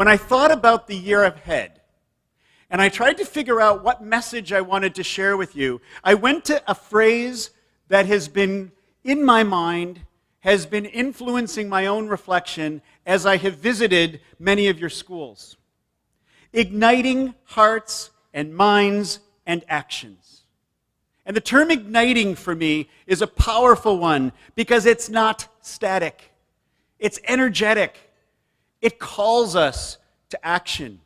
When I thought about the year ahead, and I tried to figure out what message I wanted to share with you, I went to a phrase that has been in my mind, has been influencing my own reflection as I have visited many of your schools. Igniting hearts and minds and actions. And the term igniting for me is a powerful one because it's not static. It's energetic. It calls us to action.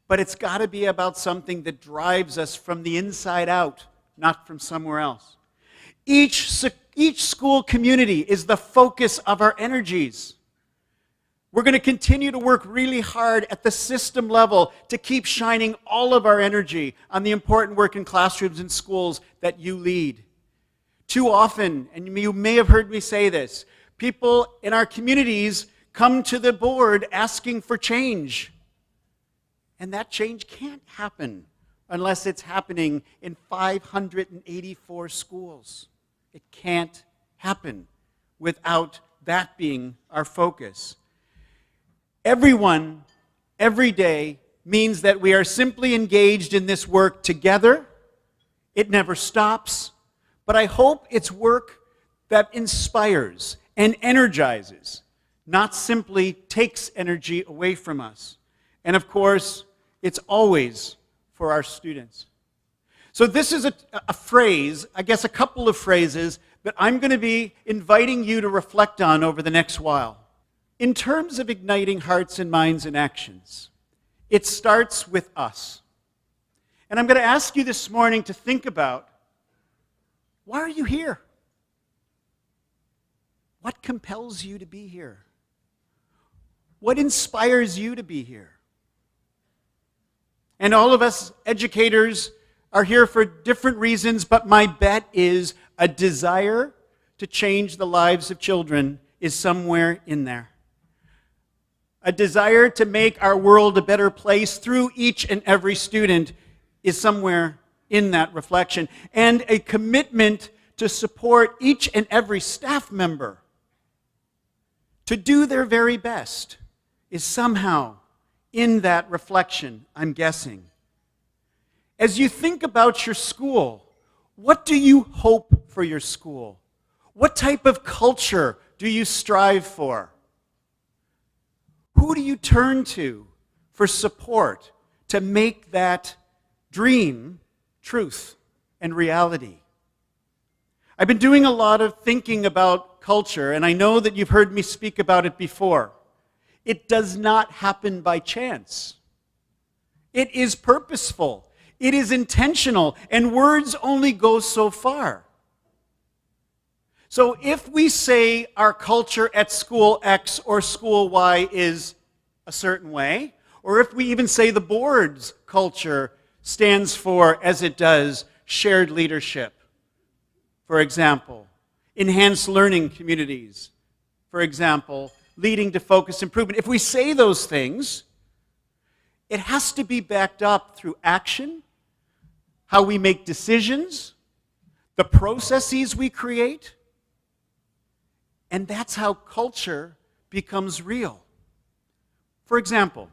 But it's got to be about something that drives us from the inside out, not from somewhere else. Each school community is the focus of our energies. We're going to continue to work really hard at the system level to keep shining all of our energy on the important work in classrooms and schools that you lead. Too often, and you may have heard me say this, people in our communities come to the board asking for change. And that change can't happen unless it's happening in 584 schools. It can't happen without that being our focus. Everyone, every day, means that we are simply engaged in this work together. It never stops. But I hope it's work that inspires and energizes, not simply takes energy away from us. And of course, it's always for our students. So this is a phrase, I guess a couple of phrases, that I'm going to be inviting you to reflect on over the next while. In terms of igniting hearts and minds and actions, it starts with us. And I'm going to ask you this morning to think about, why are you here? What compels you to be here? What inspires you to be here? And all of us educators are here for different reasons, but my bet is a desire to change the lives of children is somewhere in there. A desire to make our world a better place through each and every student is somewhere in that reflection. And a commitment to support each and every staff member to do their very best is somehow in that reflection, I'm guessing. As you think about your school, what do you hope for your school? What type of culture do you strive for? Who do you turn to for support to make that dream truth and reality? I've been doing a lot of thinking about culture, and I know that you've heard me speak about it before. It does not happen by chance. It is purposeful. It is intentional, and words only go so far. So if we say our culture at school X or school Y is a certain way, or if we even say the board's culture stands for, as it does, shared leadership, for example, enhanced learning communities, for example, leading to focused improvement. If we say those things, it has to be backed up through action, how we make decisions, the processes we create, and that's how culture becomes real. For example,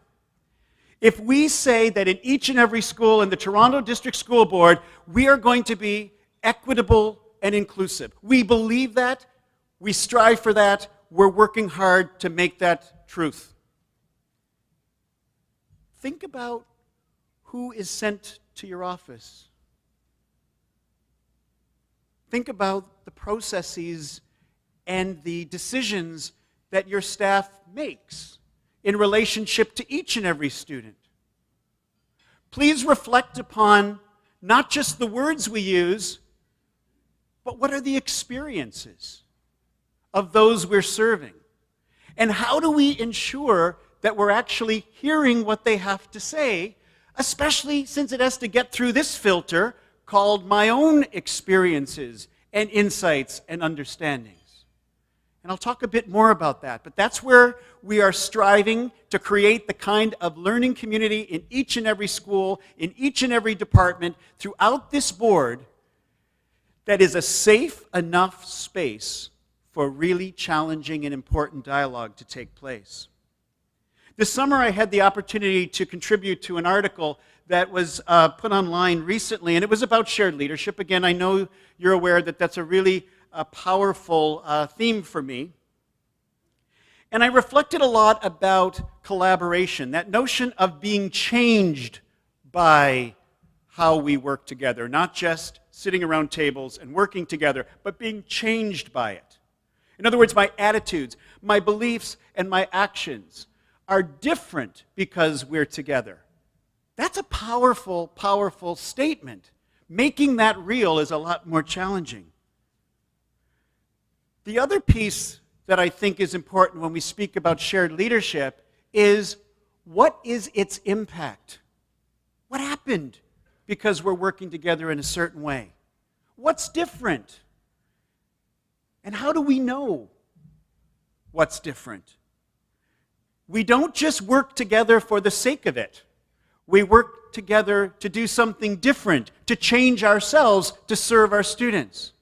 if we say that in each and every school in the Toronto District School Board, we are going to be equitable and inclusive. We believe that, we strive for that, we're working hard to make that truth. Think about who is sent to your office. Think about the processes and the decisions that your staff makes in relationship to each and every student. Please reflect upon not just the words we use, but what are the experiences of those we're serving? And how do we ensure that we're actually hearing what they have to say, especially since it has to get through this filter called my own experiences and insights and understandings. And I'll talk a bit more about that, but that's where we are striving to create the kind of learning community in each and every school, in each and every department, throughout this board, that is a safe enough space for really challenging and important dialogue to take place. This summer, I had the opportunity to contribute to an article that was put online recently, and it was about shared leadership. Again, I know you're aware that that's a really powerful theme for me. And I reflected a lot about collaboration, that notion of being changed by how we work together, not just sitting around tables and working together, but being changed by it. In other words, my attitudes, my beliefs, and my actions are different because we're together. That's a powerful, powerful statement. Making that real is a lot more challenging. The other piece that I think is important when we speak about shared leadership is, what is its impact? What happened because we're working together in a certain way? What's different? And how do we know what's different? We don't just work together for the sake of it. We work together to do something different, to change ourselves, to serve our students.